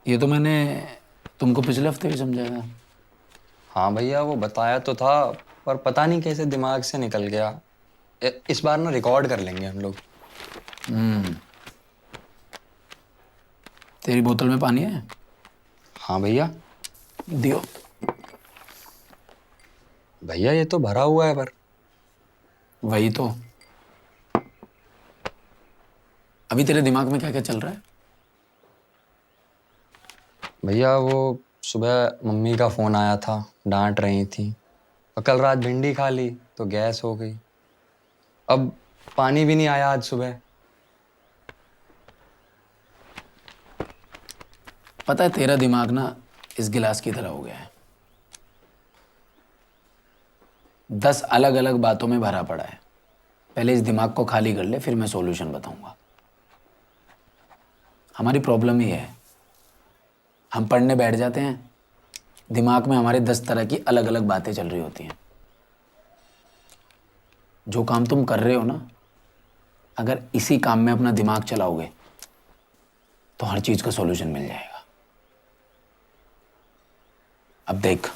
ये तो मैंने तुमको पिछले हफ्ते भी समझाया था। हाँ भैया, वो बताया तो था, पर पता नहीं कैसे दिमाग से निकल गया। इस बार ना रिकॉर्ड कर लेंगे हम लोग। हम्म। तेरी बोतल में पानी है? हाँ भैया। दियो। भैया ये तो भरा हुआ है पर। वही तो। अभी तेरे दिमाग में क्या क्या चल रहा है? भैया वो सुबह मम्मी का फोन आया था, डांट रही थी। और कल रात भिंडी खा ली तो गैस हो गई। अब पानी भी नहीं आया आज सुबह। पता है तेरा दिमाग ना इस गिलास की तरह हो गया है। 10 अलग अलग बातों में भरा पड़ा है। पहले इस दिमाग को खाली कर ले, फिर मैं सॉल्यूशन बताऊंगा। हमारी प्रॉब्लम ही है, हम पढ़ने बैठ जाते हैं, दिमाग में हमारे 10 तरह की अलग अलग बातें चल रही होती हैं। जो काम तुम कर रहे हो ना, अगर इसी काम में अपना दिमाग चलाओगे तो हर चीज का सॉल्यूशन मिल जाएगा। अब देख,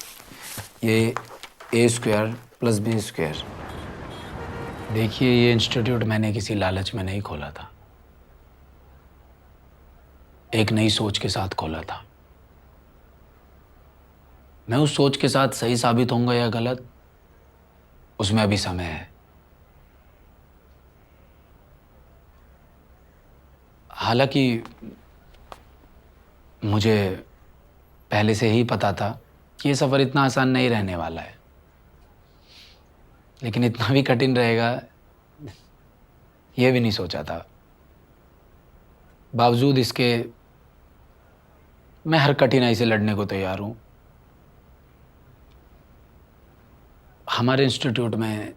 ये A² + B²। देखिए, ये इंस्टीट्यूट मैंने किसी लालच में नहीं खोला था, एक नई सोच के साथ खोला था। मैं उस सोच के साथ सही साबित होऊंगा या गलत, उसमें अभी समय है। हालांकि मुझे पहले से ही पता था कि ये सफ़र इतना आसान नहीं रहने वाला है, लेकिन इतना भी कठिन रहेगा ये भी नहीं सोचा था। बावजूद इसके मैं हर कठिनाई से लड़ने को तैयार हूँ। हमारे इंस्टीट्यूट में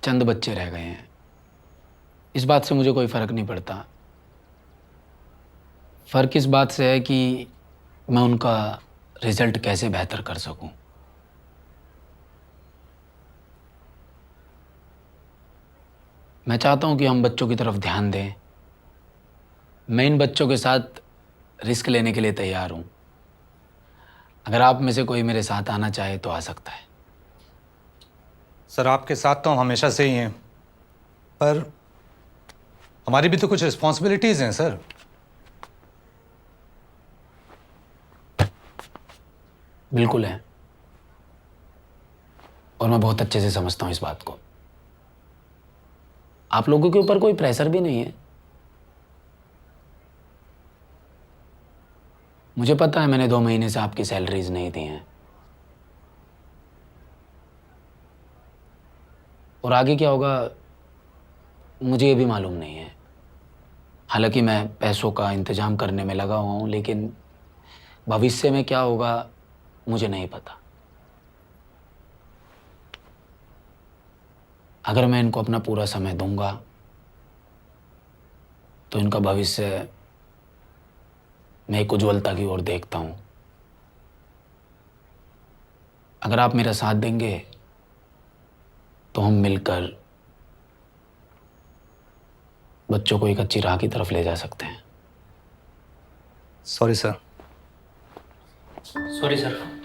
चंद बच्चे रह गए हैं, इस बात से मुझे कोई फ़र्क नहीं पड़ता। फ़र्क इस बात से है कि मैं उनका रिज़ल्ट कैसे बेहतर कर सकूं। मैं चाहता हूं कि हम बच्चों की तरफ ध्यान दें। मैं इन बच्चों के साथ रिस्क लेने के लिए तैयार हूं। अगर आप में से कोई मेरे साथ आना चाहे तो आ सकता है। सर, आपके साथ तो हम हमेशा से ही हैं, पर हमारी भी तो कुछ रिस्पॉन्सिबिलिटीज हैं सर। बिल्कुल है, और मैं बहुत अच्छे से समझता हूं इस बात को। आप लोगों के ऊपर कोई प्रेशर भी नहीं है। मुझे पता है मैंने 2 महीने से आपकी सैलरीज नहीं दी हैं, और आगे क्या होगा मुझे ये भी मालूम नहीं है। हालांकि मैं पैसों का इंतजाम करने में लगा हुआ हूं, लेकिन भविष्य में क्या होगा मुझे नहीं पता। अगर मैं इनको अपना पूरा समय दूंगा तो इनका भविष्य मैं एक उज्ज्वलता की ओर देखता हूं। अगर आप मेरा साथ देंगे तो हम मिलकर बच्चों को एक अच्छी राह की तरफ ले जा सकते हैं। Sorry sir. Sorry sir.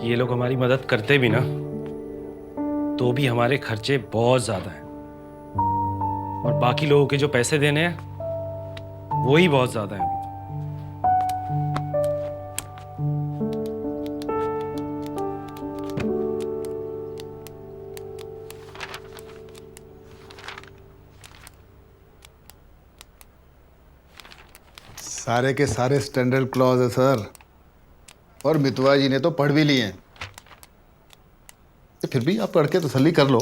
ये लोग हमारी मदद करते भी ना, तो भी हमारे खर्चे बहुत ज्यादा हैं, और बाकी लोगों के जो पैसे देने हैं वो ही बहुत ज्यादा हैं अभी सारे के सारे स्टैंडर्ड क्लॉज है सर, और मितवा जी ने तो पढ़ भी लिए हैं। तो फिर भी आप पढ़ के तसल्ली कर लो,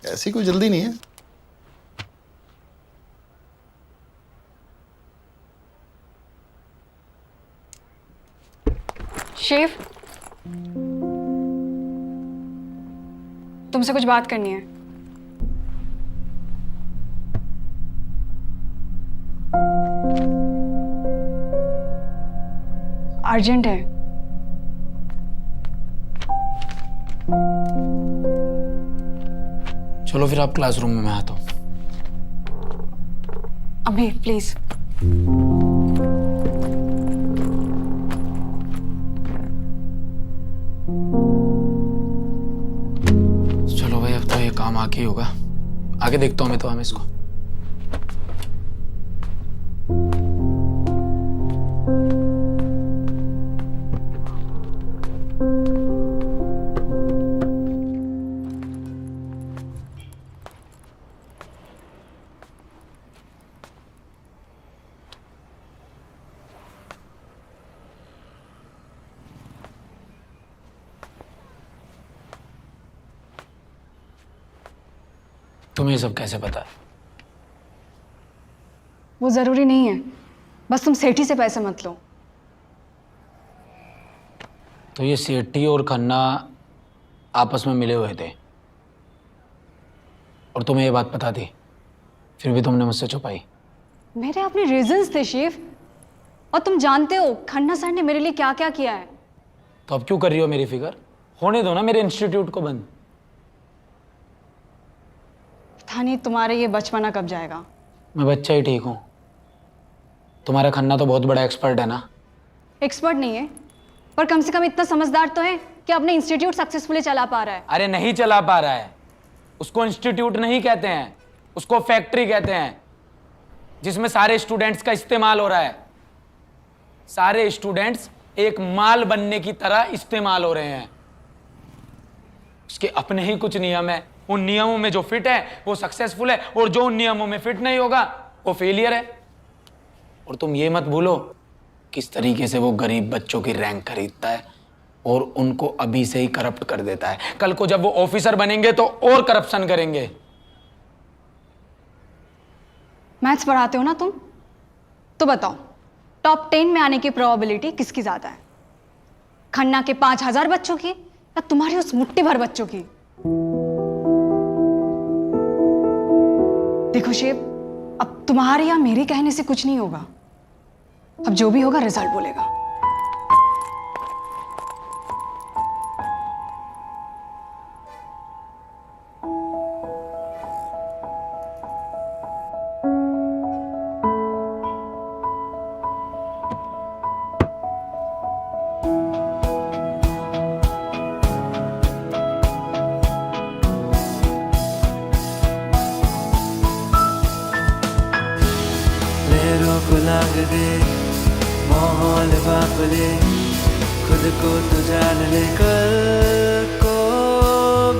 ऐसी कोई जल्दी नहीं है। शिव, तुमसे कुछ बात करनी है। अर्जेंट है। चलो फिर आप क्लासरूम में, मैं आता हूँ। अभी प्लीज। चलो भाई, अब तो ये काम आके ही होगा। आगे देखता हूँ मैं तो हम इसको। तुम्हें ये सब कैसे पता है? वो जरूरी नहीं है, बस तुम सेठी से पैसे मत लो। तो ये सेठी और खन्ना आपस में मिले हुए थे और तुम्हें ये बात पता थी, फिर भी तुमने मुझसे छुपाई। मेरे अपने रीजंस थे शिव, और तुम जानते हो खन्ना सर ने मेरे लिए क्या क्या किया है। तो अब क्यों कर रही हो मेरी फिक्र? होने दो ना मेरे इंस्टीट्यूट को बंद। पता नहीं तुम्हारे ये बचपना कब जाएगा। मैं बच्चा ही ठीक हूँ। तुम्हारा खन्ना तो बहुत बड़ा एक्सपर्ट है ना। एक्सपर्ट नहीं है, पर कम से कम इतना समझदार तो है कि अपने इंस्टीट्यूट सक्सेसफुली चला पा रहा है। अरे नहीं चला पा रहा है, उसको इंस्टीट्यूट नहीं कहते हैं, उसको फैक्ट्री कहते हैं, जिसमें सारे स्टूडेंट्स का इस्तेमाल हो रहा है। सारे स्टूडेंट्स एक माल बनने की तरह इस्तेमाल हो रहे हैं। उसके अपने ही कुछ नियम है, उन नियमों में जो फिट है वो सक्सेसफुल है, और जो उन नियमों में फिट नहीं होगा वो फेलियर है। और तुम ये मत भूलो किस तरीके से वो गरीब बच्चों की रैंक खरीदता है और उनको अभी से ही करप्ट कर देता है। कल को जब वो ऑफिसर बनेंगे तो और करप्शन करेंगे। मैथ्स पढ़ाते हो ना तुम, तो बताओ टॉप 10 में आने की प्रोबेबिलिटी किसकी ज्यादा है? खन्ना के 5000 बच्चों की या तुम्हारी उस मुट्ठी भर बच्चों की? देखो शिव, अब तुम्हारे या मेरे कहने से कुछ नहीं होगा। अब जो भी होगा रिजल्ट बोलेगा। लहरों को लांग दे, माहौल बाप ले, खुद को तो जान ले, कल को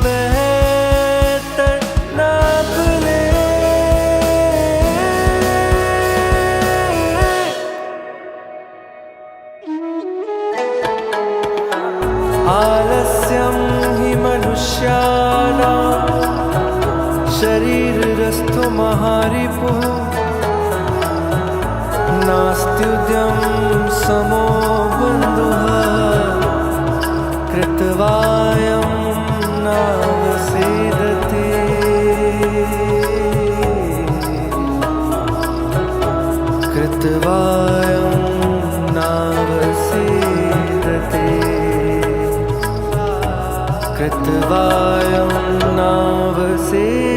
बेहतर नाप ले। आलस्यं हि मनुष्याणां शरीरस्थो महारिपुः नास्त्युद्यं समो बन्धुः कृतवायं नावसीदति। कृतवायं नावसीदति। कृतवायं नावसीदति।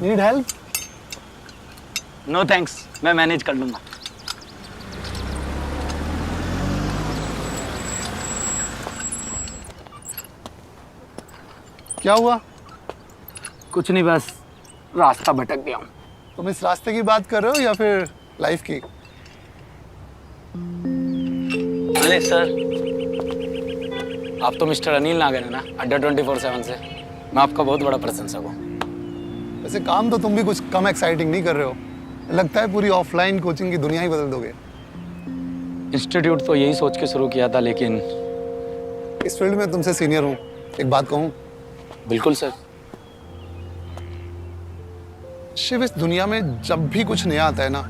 Need help? नो थैंक्स, मैं मैनेज कर लूंगा। क्या हुआ? कुछ नहीं, बस रास्ता भटक गया हूँ। तुम इस रास्ते की बात कर रहे हो या फिर लाइफ की? अरे सर, आप तो मिस्टर अनिल नागर है ना, अड्डा 24/7 से। मैं आपका बहुत बड़ा प्रशंसक हूँ। वैसे काम तो तुम भी कुछ कम एक्साइटिंग नहीं कर रहे हो। लगता है पूरी ऑफलाइन कोचिंग की दुनिया ही बदल दोगे। इंस्टीट्यूट तो यही सोच के शुरू किया था, लेकिन इस फील्ड में तुमसे सीनियर हूँ, एक बात कहूँ? बिल्कुल सर। शिव, इस दुनिया में जब भी कुछ नया आता है ना,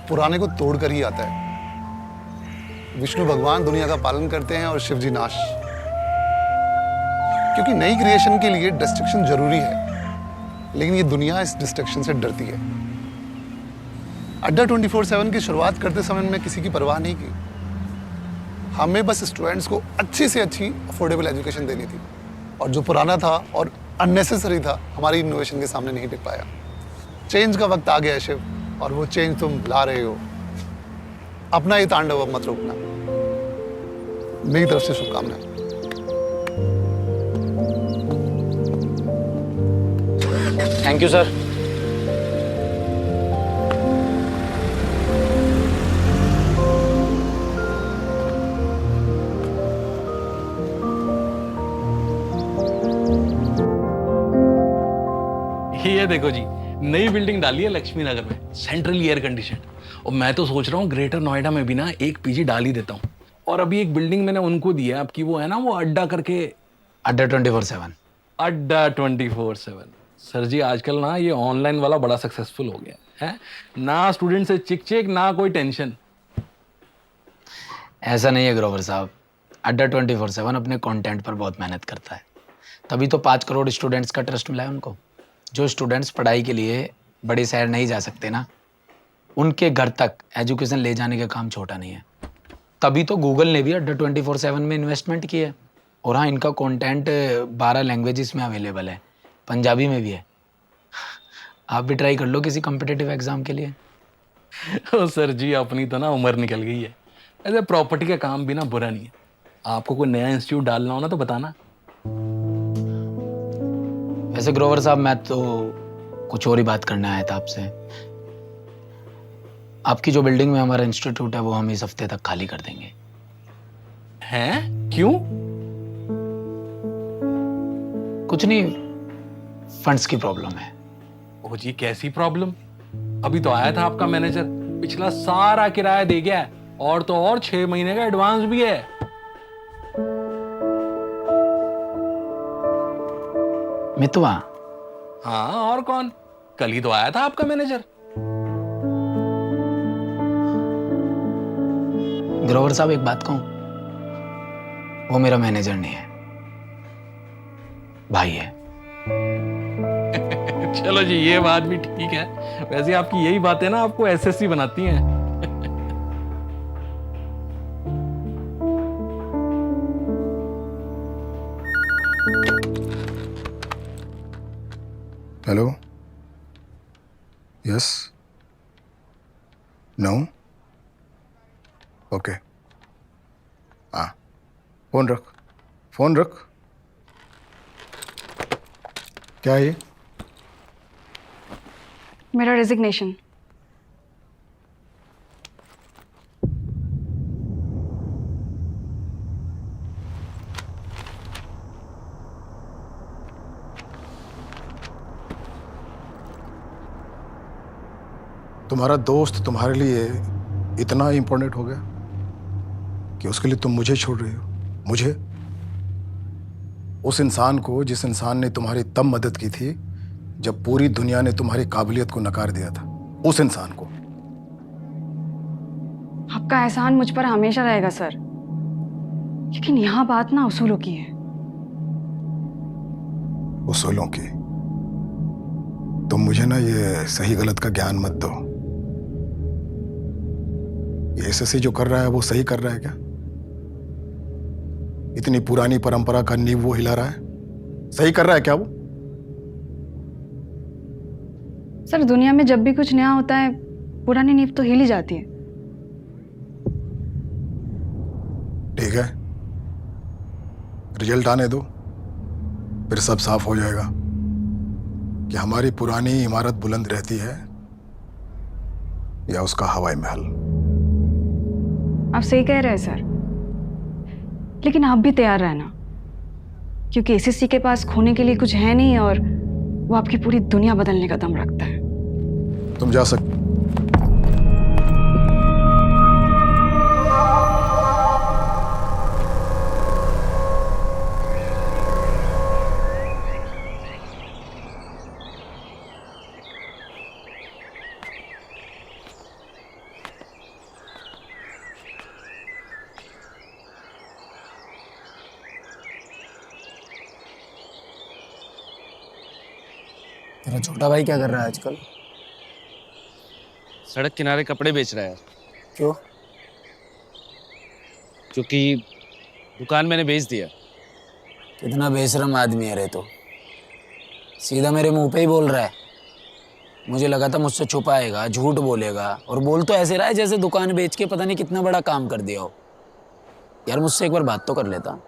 पुराने को तोड़कर ही आता है। विष्णु भगवान दुनिया का पालन करते हैं और शिव जी नाश। क्योंकि नई क्रिएशन के लिए डिस्ट्रक्शन जरूरी है, लेकिन ये दुनिया इस डिस्ट्रक्शन से डरती है। अड्डा 24/7 की शुरुआत करते समय मैंने किसी की परवाह नहीं की। हमें बस स्टूडेंट्स को अच्छी से अच्छी अफोर्डेबल एजुकेशन देनी थी, और जो पुराना था और अननेसेसरी था हमारी इनोवेशन के सामने नहीं टिक पाया। चेंज का वक्त आ गया है शिव, और वो चेंज तुम ला रहे हो। अपना ये तांडव अब मत रोकना। मेरी तरफ से शुभकामनाएं। Thank you sir. ये देखो जी, नई बिल्डिंग डाली है लक्ष्मी नगर में, सेंट्रल एयर कंडीशन। और मैं तो सोच रहा हूँ ग्रेटर नोएडा में भी ना एक पीजी डाल ही देता हूँ। और अभी एक बिल्डिंग मैंने उनको दी है आपकी, वो है ना वो अड्डा करके। अड्डा 24/7। अड्डा 24/7। सर जी आजकल ना ये ऑनलाइन वाला बड़ा सक्सेसफुल हो गया है ना, स्टूडेंट से चिक चिक ना कोई टेंशन। ऐसा नहीं है ग्रोवर साहब, अड्डा 24/7 अपने कंटेंट पर बहुत मेहनत करता है, तभी तो 5 करोड़ स्टूडेंट्स का ट्रस्ट मिला है उनको। जो स्टूडेंट्स पढ़ाई के लिए बड़े शहर नहीं जा सकते ना, उनके घर तक एजुकेशन ले जाने का काम छोटा नहीं है। तभी तो गूगल ने भी अड्डा 24/7 में इन्वेस्टमेंट की है। और हाँ, इनका कंटेंट 12 लैंग्वेजेस में अवेलेबल है, पंजाबी में भी है। आप भी ट्राई कर लो किसी कॉम्पिटिटिव एग्जाम के लिए। ओ सर जी, अपनी तो ना उम्र निकल गई है। ऐसे प्रॉपर्टी का काम भी ना बुरा नहीं है। आपको कोई नया इंस्टीट्यूट डालना हो ना तो बताना। वैसे ग्रोवर साहब, मैं तो कुछ और ही बात करने आया था आपसे। आपकी जो बिल्डिंग में हमारा इंस्टीट्यूट है वो हम इस हफ्ते तक खाली कर देंगे। हैं? क्यों? कुछ नहीं, फंड्स की प्रॉब्लम है। ओ जी, कैसी प्रॉब्लम? अभी तो आया था आपका मैनेजर, पिछला सारा किराया दे गया है, और तो और 6 महीने का एडवांस भी है। मितवा? हाँ, और कौन? कल ही तो आया था आपका मैनेजर। ग्रोवर साहब, एक बात कहूं, वो मेरा मैनेजर नहीं है, भाई है। चलो जी, ये बात भी ठीक है। वैसे आपकी यही बातें ना आपको एसएससी बनाती हैं। हेलो? यस? नो? ओके। हाँ, फोन रख, फोन रख। क्या है ये? मेरा रेजिग्नेशन। तुम्हारा दोस्त तुम्हारे लिए इतना इम्पोर्टेंट हो गया कि उसके लिए तुम मुझे छोड़ रही हो? मुझे? उस इंसान को जिस इंसान ने तुम्हारी तब मदद की थी जब पूरी दुनिया ने तुम्हारी काबिलियत को नकार दिया था, उस इंसान को। आपका एहसान मुझ पर हमेशा रहेगा सर, लेकिन यहाँ बात ना उसूलों की है। उसूलों की? तुम मुझे ना ये सही गलत का ज्ञान मत दो। ये एसएससी जो कर रहा है वो सही कर रहा है क्या? इतनी पुरानी परंपरा का नींव वो हिला रहा है, सही कर रहा है क्या वो? सर दुनिया में जब भी कुछ नया होता है पुरानी नींव तो हिल ही जाती है। ठीक है, रिजल्ट आने दो, फिर सब साफ हो जाएगा कि हमारी पुरानी इमारत बुलंद रहती है या उसका हवाई महल। आप सही कह रहे हैं सर, लेकिन आप भी तैयार रहना, क्योंकि एसीसी के पास खोने के लिए कुछ है नहीं और वो आपकी पूरी दुनिया बदलने का दम रखता है। तुम जा सकते। तेरा छोटा भाई क्या कर रहा है आजकल? सड़क किनारे कपड़े बेच रहा है यार। क्यों? क्योंकि दुकान मैंने बेच दिया। कितना बेशरम आदमी है रे तो, सीधा मेरे मुंह पे ही बोल रहा है। मुझे लगा था मुझसे छुपाएगा, झूठ बोलेगा, और बोल तो ऐसे रहा है जैसे दुकान बेच के पता नहीं कितना बड़ा काम कर दिया हो। यार मुझसे एक बार बात तो कर लेता।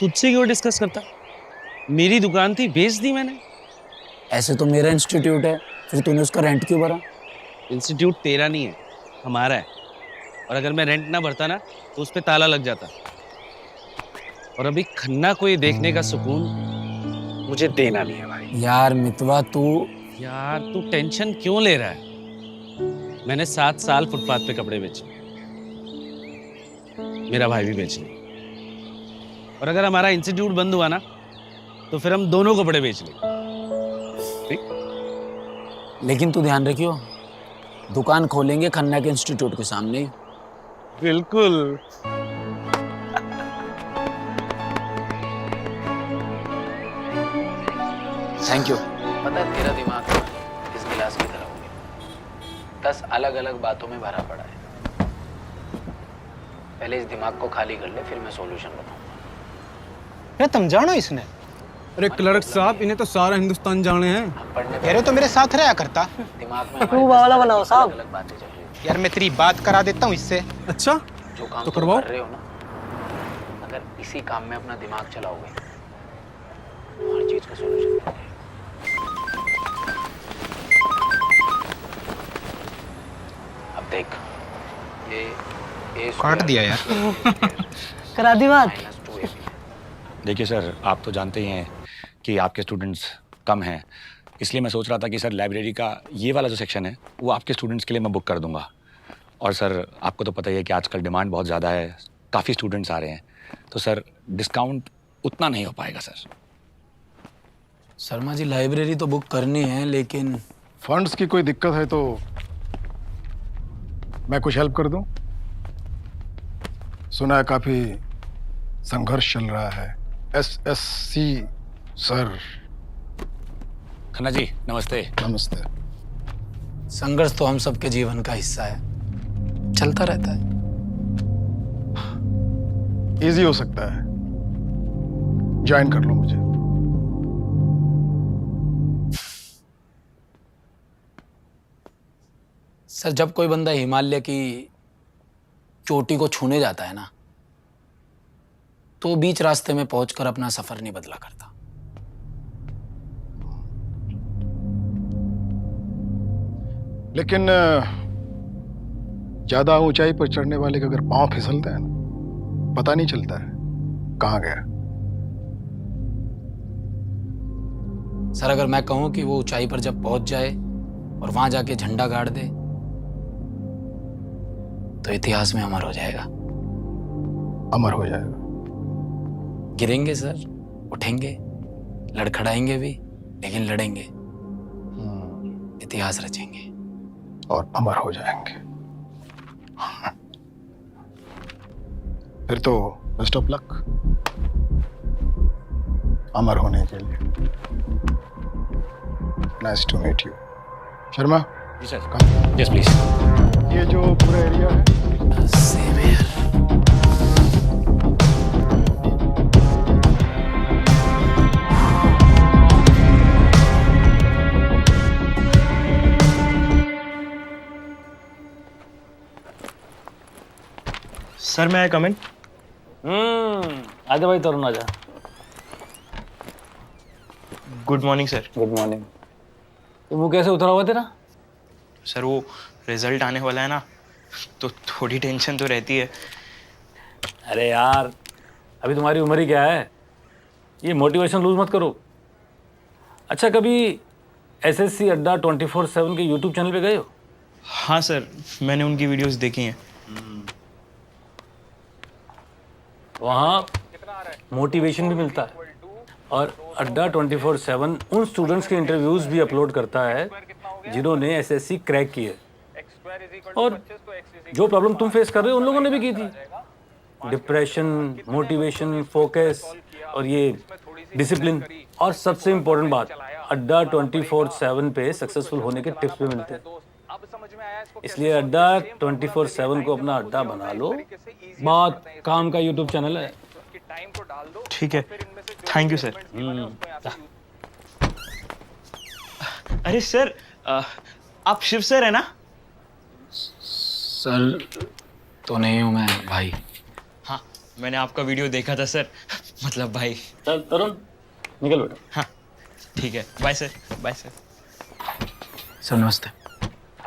तुझसे क्यों डिस्कस करता? मेरी दुकान थी, बेच दी मैंने। ऐसे तो मेरा इंस्टीट्यूट है, फिर तूने उसका रेंट क्यों भरा? इंस्टीट्यूट तेरा नहीं है, हमारा है। और अगर मैं रेंट ना भरता ना तो उस पे ताला लग जाता। और अभी खन्ना को ये देखने का सुकून मुझे देना नहीं है भाई। यार मितवा तू यार तू टेंशन क्यों ले रहा है? मैंने 7 साल फुटपाथ पे कपड़े बेचे, मेरा भाई भी बेच ले। और अगर हमारा इंस्टीट्यूट बंद हुआ ना तो फिर हम दोनों कपड़े बेच लेंगे। लेकिन तू ध्यान रखियो, दुकान खोलेंगे खन्ना के इंस्टीट्यूट के सामने ही। बिल्कुल। Thank you. पता है तेरा दिमाग इस गिलास की तरह हो गया, 10 अलग अलग बातों में भरा पड़ा है। पहले इस दिमाग को खाली कर ले, फिर मैं सॉल्यूशन बताऊंगा। अरे तुम जानो इसने? अरे क्लर्क साहब, इन्हें तो सारा हिंदुस्तान जाने हैं। अरे तो मेरे साथ रहा करता। दिमाग में वाला बनाओ साहब, अलग बातें चल रही हैं। यार मैं तेरी बात करा देता हूँ इससे। अच्छा जो काम तो तुम करवाओ। कर रहे हो ना, अगर इसी काम में अपना दिमाग चलाओगे तो हर चीज का सॉल्यूशन मिल जाएगा। अब देख, ये काट दिया यार। करा दी बात। देखिए सर, आप तो जानते ही हैं कि आपके स्टूडेंट्स कम हैं, इसलिए मैं सोच रहा था कि सर लाइब्रेरी का ये वाला जो सेक्शन है वो आपके स्टूडेंट्स के लिए मैं बुक कर दूंगा। और सर आपको तो पता ही है कि आजकल डिमांड बहुत ज़्यादा है, काफ़ी स्टूडेंट्स आ रहे हैं, तो सर डिस्काउंट उतना नहीं हो पाएगा सर। शर्मा जी, लाइब्रेरी तो बुक करनी है, लेकिन फंड्स की कोई दिक्कत है तो मैं कुछ हेल्प कर दूं? सुना है काफी संघर्ष चल रहा है। SSC sir. खन्ना जी नमस्ते। नमस्ते। संघर्ष तो हम सबके जीवन का हिस्सा है, चलता रहता है। इजी हो सकता है, ज्वाइन कर लो मुझे। सर, जब कोई बंदा हिमालय की चोटी को छूने जाता है ना, तो बीच रास्ते में पहुंचकर अपना सफर नहीं बदला करता। लेकिन ज्यादा ऊंचाई पर चढ़ने वाले का अगर पांव फिसलता है ना, पता नहीं चलता है कहां गया। सर, अगर मैं कहूं कि वो ऊंचाई पर जब पहुंच जाए और वहां जाके झंडा गाड़ दे तो इतिहास में अमर हो जाएगा। अमर हो जाएगा। गिरेंगे सर, उठेंगे, लड़खड़ाएंगे भी, लेकिन लड़ेंगे, इतिहास रचेंगे और अमर हो जाएंगे। फिर तो बेस्ट ऑफ लक अमर होने के लिए। Nice to meet you. Sharma. Ji sir. Yes please. ये जो पूरा एरिया है, सेम हियर। सर मैं कमेंट। आजा भाई तरुण आजा। Good morning sir. Good morning. तो वो कैसे उतरा हुआ तेरा? सर वो रिजल्ट आने वाला है ना, तो थोड़ी टेंशन तो रहती है। अरे यार अभी तुम्हारी उम्र ही क्या है, ये मोटिवेशन लूज मत करो। अच्छा कभी एसएससी अड्डा 24/7 के यूट्यूब चैनल पे गए हो? हाँ सर, मैंने उनकी वीडियोस देखी हैं। वहाँ मोटिवेशन भी मिलता है और अड्डा 24/7 उन स्टूडेंट्स के इंटरव्यूज भी अपलोड करता है जिन्होंने एसएससी क्रैक की है, और जो प्रॉब्लम तुम फेस कर रहे हो उन लोगों ने भी की थी। डिप्रेशन, मोटिवेशन, फोकस और ये डिसिप्लिन, और सबसे इम्पोर्टेंट बात, अड्डा 24/7 पे सक्सेसफुल होने के टिप्स भी मिलते हैं। इसलिए अड्डा 24/7 को अपना अड्डा बना लो। बहुत काम का यूट्यूब चैनल है। ठीक है, थैंक यू सर। अरे सर, आप शिव सर है ना? सर तो नहीं हूँ मैं भाई। हाँ, मैंने आपका वीडियो देखा था सर, मतलब भाई। चल तरुण निकल बेटा। हाँ ठीक है, bye sir. Bye sir. Sir नमस्ते।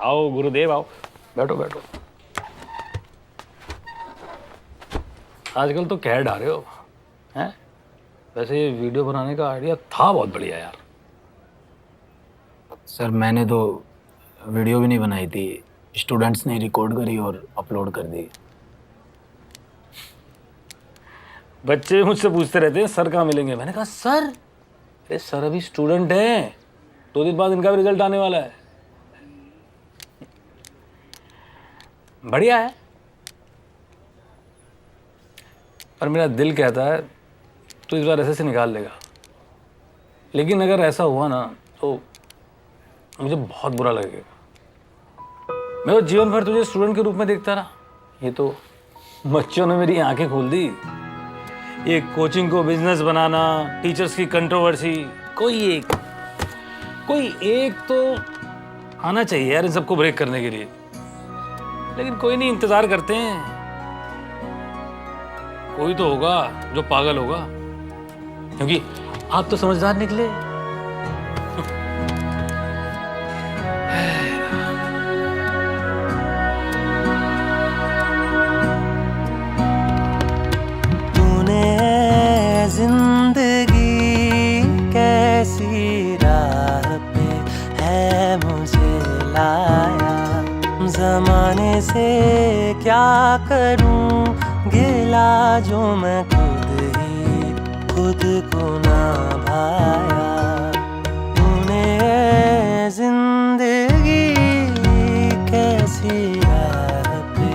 आओ गुरुदेव आओ, बैठो बैठो। आजकल तो कह डाल रहे हो हैं? वैसे ये वीडियो बनाने का आइडिया था बहुत बढ़िया यार। सर मैंने तो वीडियो भी नहीं बनाई थी, स्टूडेंट्स ने रिकॉर्ड करी और अपलोड कर दी। बच्चे मुझसे पूछते रहते हैं सर कहाँ मिलेंगे। मैंने कहा सर, अरे सर अभी स्टूडेंट हैं, 2 दिन बाद इनका भी रिजल्ट आने वाला है। बढ़िया है, पर मेरा दिल कहता है तो इस बार एसएससी निकाल लेगा। लेकिन अगर ऐसा हुआ ना तो मुझे बहुत बुरा लगेगा। मैं तो जीवन भर तुझे स्टूडेंट के रूप में देखता रहा, ये तो बच्चों ने मेरी आंखें खोल दी। ये कोचिंग को बिजनेस बनाना, टीचर्स की कंट्रोवर्सी, कोई एक तो आना चाहिए यार इन सबको ब्रेक करने के लिए। लेकिन कोई नहीं, इंतजार करते हैं। कोई तो होगा जो पागल होगा, क्योंकि आप तो समझदार निकले। तूने जिंदगी कैसी राह पे है मुझे लाया, जमाने से क्या करूं गिला जो मैं खुद को ना भाया। तूने जिंदगी कैसी राह पे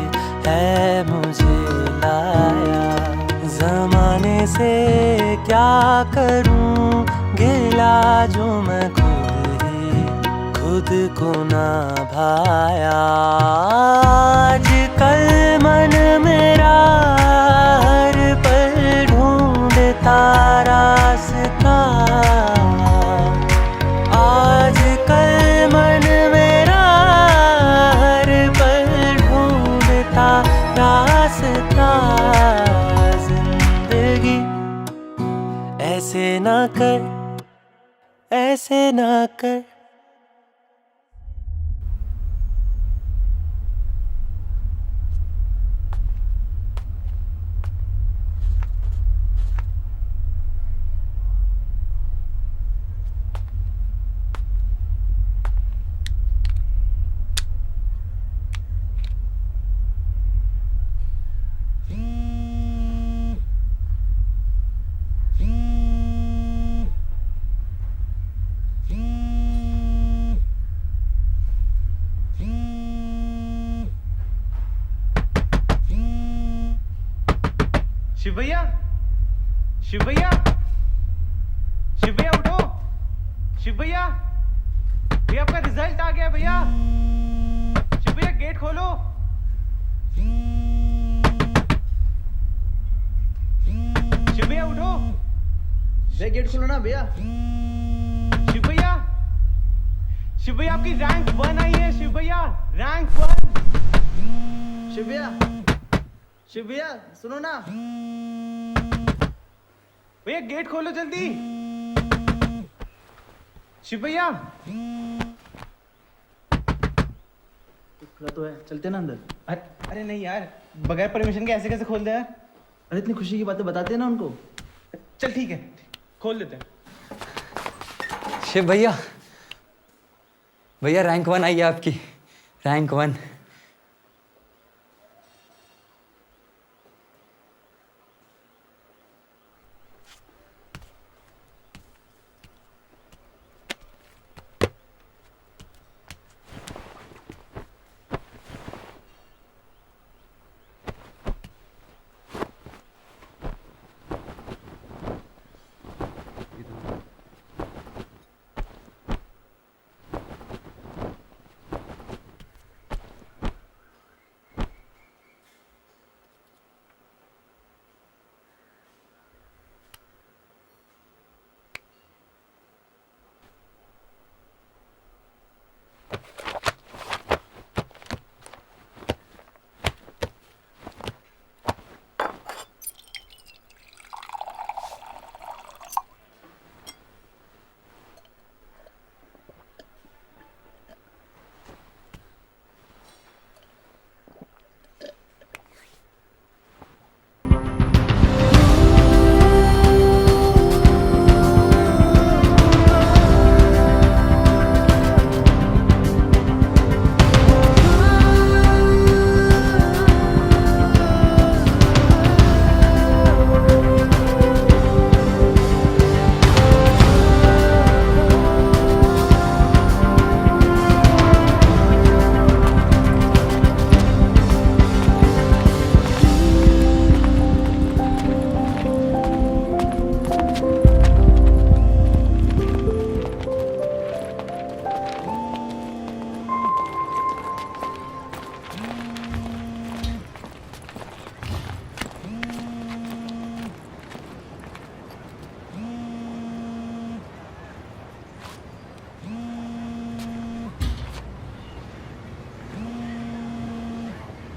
है मुझे लाया, जमाने से क्या करूं गिला जो मैं खुद को ना भाया। आजकल मन मेरा हर पल ढूंढता रास्ता, आजकल मन मेरा हर पल ढूंढता रास्ता। जिंदगी ऐसे ना कर, ऐसे ना कर। शिव भैया, शिव भैया, शिव भैया उठो, शिव भैया, भैया आपका रिजल्ट आ गया भैया। शिव भैया गेट खोलो। शिव भैया उठो, भैया गेट खोलो ना भैया। शिव भैया, शिव भैया आपकी रैंक 1 आई है। शिव भैया रैंक 1। शिव भैया, शिव भैया सुनो ना भैया, गेट खोलो जल्दी। शिव भैया खुला तो है, चलते ना अंदर। अरे नहीं यार, बगैर परमिशन के ऐसे कैसे खोल दे यार। अरे इतनी खुशी की बातें बताते हैं ना उनको। चल ठीक है, खोल देते हैं। शिव भैया, भैया रैंक 1 आई है आपकी, रैंक 1।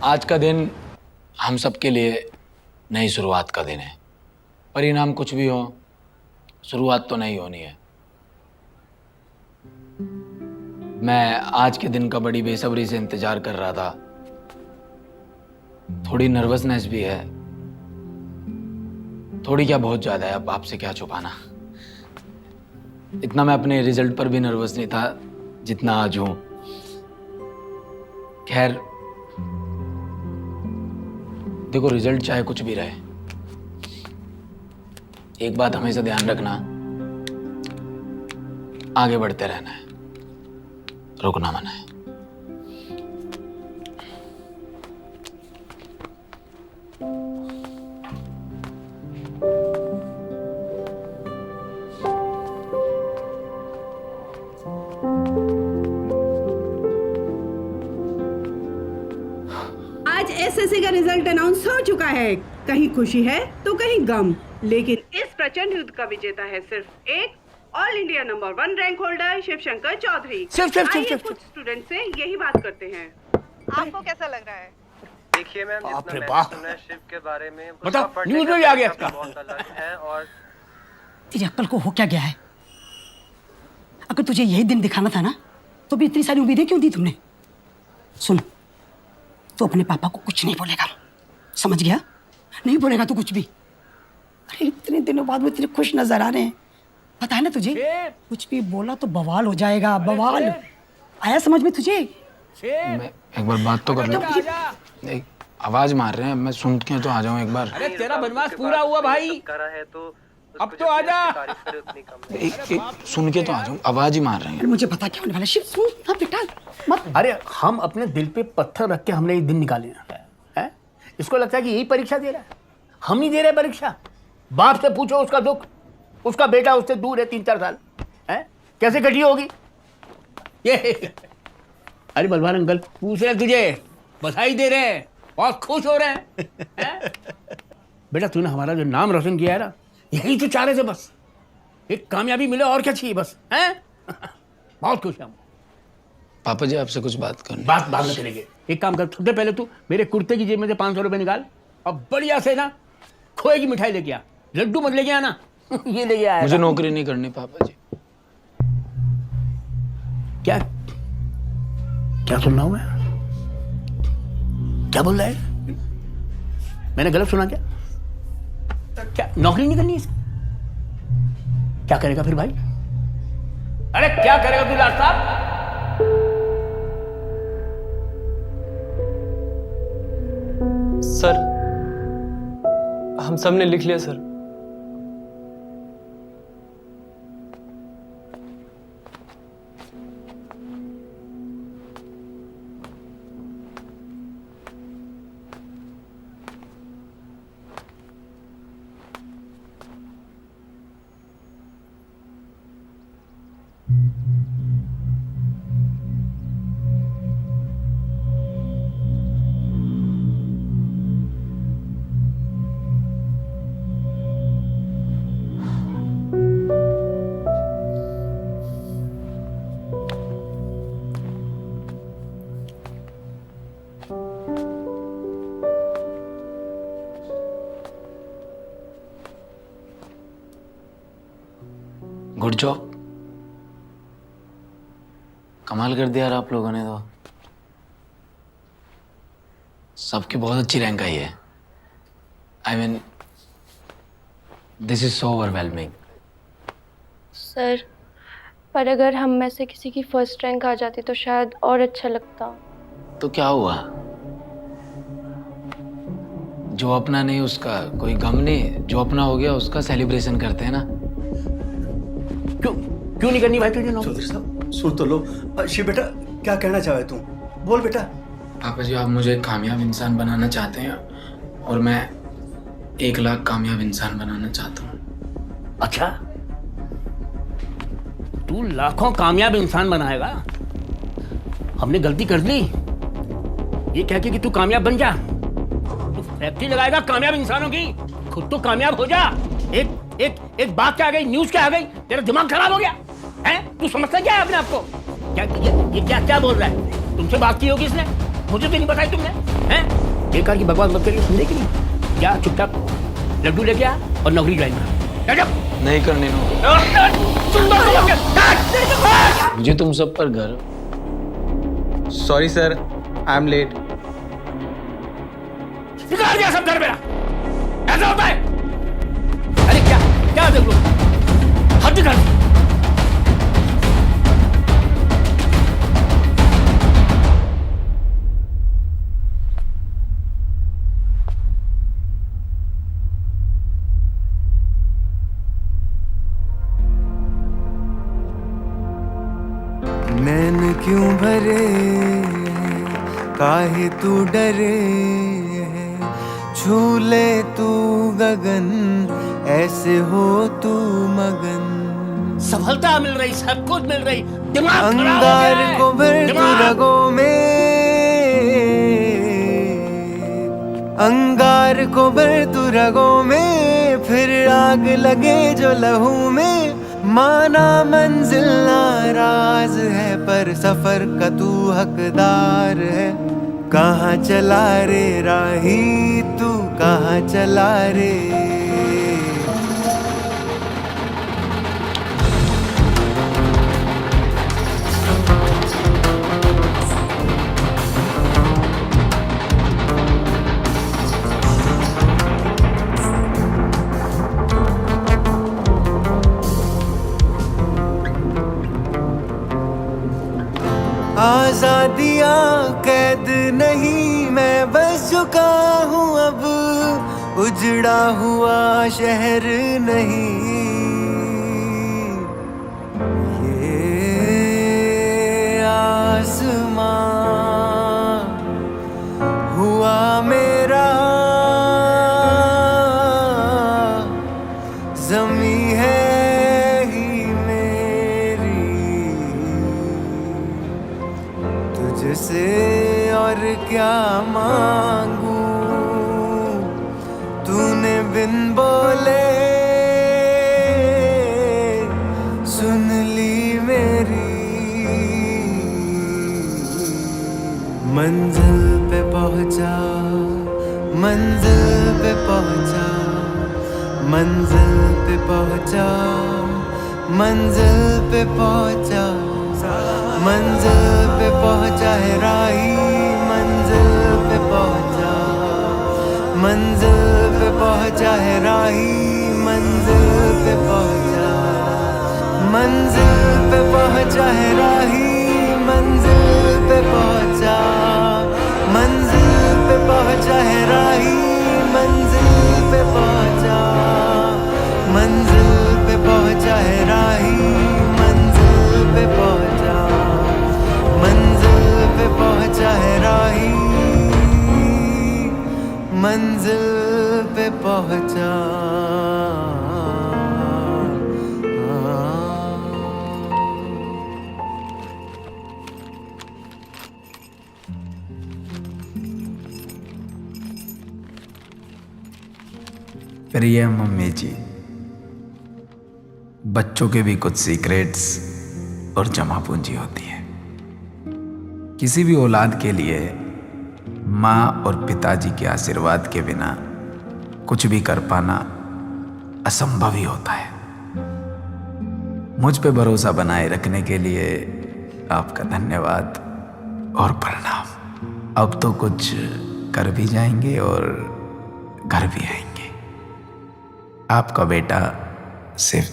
आज का दिन हम सब के लिए नई शुरुआत का दिन है। परिणाम कुछ भी हो, शुरुआत तो नहीं होनी है। मैं आज के दिन का बड़ी बेसब्री से इंतजार कर रहा था। थोड़ी नर्वसनेस भी है, थोड़ी क्या बहुत ज्यादा है। अब आपसे क्या छुपाना। इतना मैं अपने रिजल्ट पर भी नर्वस नहीं था जितना आज हूं। खैर देखो, रिजल्ट चाहे कुछ भी रहे, एक बात हमेशा ध्यान रखना, आगे बढ़ते रहना है, रुकना मना है। आज एसएससी का रिजल्ट अनाउंस हो चुका है। कहीं खुशी है तो कहीं गम, लेकिन इस प्रचंड युद्ध का विजेता है सिर्फ एक all India number 1 rank holder Shivshankar Chaudhary. आइए कुछ स्टूडेंट से यही बात करते हैं। आपको कैसा लग रहा है? देखिए मैम, बाप रे बाप, शिव के बारे में बताओ, न्यूज़ में भी आ गया इसका। बहुत अलग है। और तेरी अक्ल को हो क्या गया है? अगर तुझे यही दिन दिखाना था ना, तो भी इतनी सारी उम्मीदें क्यों दी तुमने? सुन, तो अपने पापा को कुछ नहीं बोलेगा, समझ गया? नहीं बोलेगा तो कुछ भी। अरे इतने दिनों बाद वो इतने खुश नजर आ रहे हैं, पता है ना तुझे? कुछ भी बोला तो बवाल हो जाएगा, बवाल। आया समझ में तुझे? मैं एक बार बात तो कर लूं। एक आवाज मार रहे हैं, मैं सुन के तो आ जाऊं एक बार। अरे तेरा बनवास पूरा हुआ भाई, करा है तो अब तो आजा। एक सुन के तो आ जाऊं, आवाज ही मार रहे हैं। अरे मुझे पता क्या होने वाला है। शिव सुन ना बेटा, मत। अरे हम अपने दिल पे पत्थर रख के हमने ये दिन निकाले हैं। इसको लगता है कि यही परीक्षा दे रहा है। हम ही दे रहे परीक्षा। बाप से पूछो उसका दुख, उसका बेटा उससे दूर है 3-4 साल है, कैसे कटी होगी ये। अरे बलवान अंकल पूछ रहे तुझे, बधाई दे रहे हैं, बहुत खुश हो रहे हैं। बेटा तूने हमारा जो नाम रोशन किया है ना, यही तो चाह रहे थे बस, एक कामयाबी मिले और क्या चाहिए बस, हैं? बहुत खुश हैं। पापा जी आपसे कुछ बात करनी। बात बाद में करेंगे। एक काम कर, सबसे पहले तू मेरे कुर्ते की जेब में से 500 रुपए निकाल अब बढ़िया से ना खोए की मिठाई लेके आ, लड्डू मत लेके आना। ये लेके आया। मुझे नौकरी नहीं करनी पापा जी। क्या क्या सुन रहा हूं मैं? क्या बोल रहा है? मैंने गलत सुना क्या? क्या नौकरी नहीं करनी इसकी? क्या करेगा फिर भाई? अरे क्या करेगा तू लाट साहब? सर, हम सब ने लिख लिया सर। गुड जॉब, कमाल कर दिया यार आप लोगों ने तो। सबकी बहुत अच्छी रैंक आई है। I mean this is so overwhelming. Sir, पर अगर हम में से किसी की फर्स्ट रैंक आ जाती तो शायद और अच्छा लगता। तो क्या हुआ? जो अपना नहीं उसका कोई गम नहीं, जो अपना हो गया उसका सेलिब्रेशन करते हैं ना। क्यों नहीं करनी भाई तुझे नौकरी? चौधरी साहब सुन तो लो। शिव बेटा क्या कहना चाहे तुम? बोल बेटा। पापा जी, आप मुझे एक कामयाब इंसान बनाना चाहते हैं और मैं 1 लाख कामयाब इंसान बनाना चाहता हूँ। अच्छा, तू लाखों कामयाब इंसान बनाएगा? हमने गलती कर ली ये कह के कि तू कामयाब बन जा। तू फैक्ट्री लगाएगा कामयाब इंसानों की, खुद तो कामयाब हो जा। एक बात क्या आ गई, न्यूज क्या आ गई, तेरा दिमाग खराब हो गया है? तू समझता क्या है अपने आप को? क्या ये क्या बोल रहा है? तुमसे बात की होगी इसने, मुझे तो नहीं बताई तुमने हैं? बेकार की बकवास मत करिए, समझे कि नहीं? क्या चुपचाप लड्डू लेके आ और नौकरी ज्वाइन कर। नहीं करने मुझे तुम सब पर गर्व। Sorry sir, I am late. बिगाड़ दिया सब घर मेरा, ऐसा होता है? अरे क्या देख लो, हद कर दी। नैन क्यों भरे काहे तू डरे है, छू ले तू गगन ऐसे हो तू मगन। सफलता मिल रही, सब कुछ मिल रही, दिमाग अंगार को भर तू रगों में, अंगार को भर तू रगों में, फिर आग लगे जो लहू में। माना मंजिल नाराज है पर सफर का तू हकदार है। कहाँ चला रे राही तू, कहाँ चला रे? आजादियाँ कैद नहीं, मैं बस चुका हूँ अब, उजड़ा हुआ शहर नहीं। ये आसमां हुआ मेरा, ज़मीं है तुझसे और क्या मांगू, तूने बिन बोले सुन ली मेरी। मंजिल पे पहुंचा मंजिल पे पहुंचा, मंजिल पे पहुंचा, मंजिल पे पहुंचा, मंजिल पे पहुंचा है राही, मंजिल पे पहुंचा, मंजिल पे पहुंचा है राही, मंजिल पे पहुंचा, मंजिल पे पहुंचा है राही, मंजिल पे पहुंचा, मंजिल पे पहुंचा है राही, मंजिल पे पहुंचा, मंजिल पे पहुंचा है राही, मंजिल पे पहुंचा, मंजिल पे पहुंचा है राही, मंजिल पे पहुंचा। प्रिय मम्मी जी, बच्चों के भी कुछ सीक्रेट्स और जमा पूंजी होती है। किसी भी औलाद के लिए माँ और पिताजी के आशीर्वाद के बिना कुछ भी कर पाना असंभव ही होता है। मुझ पे भरोसा बनाए रखने के लिए आपका धन्यवाद और प्रणाम। अब तो कुछ कर भी जाएंगे और घर भी आएंगे। आपका बेटा सिर्फ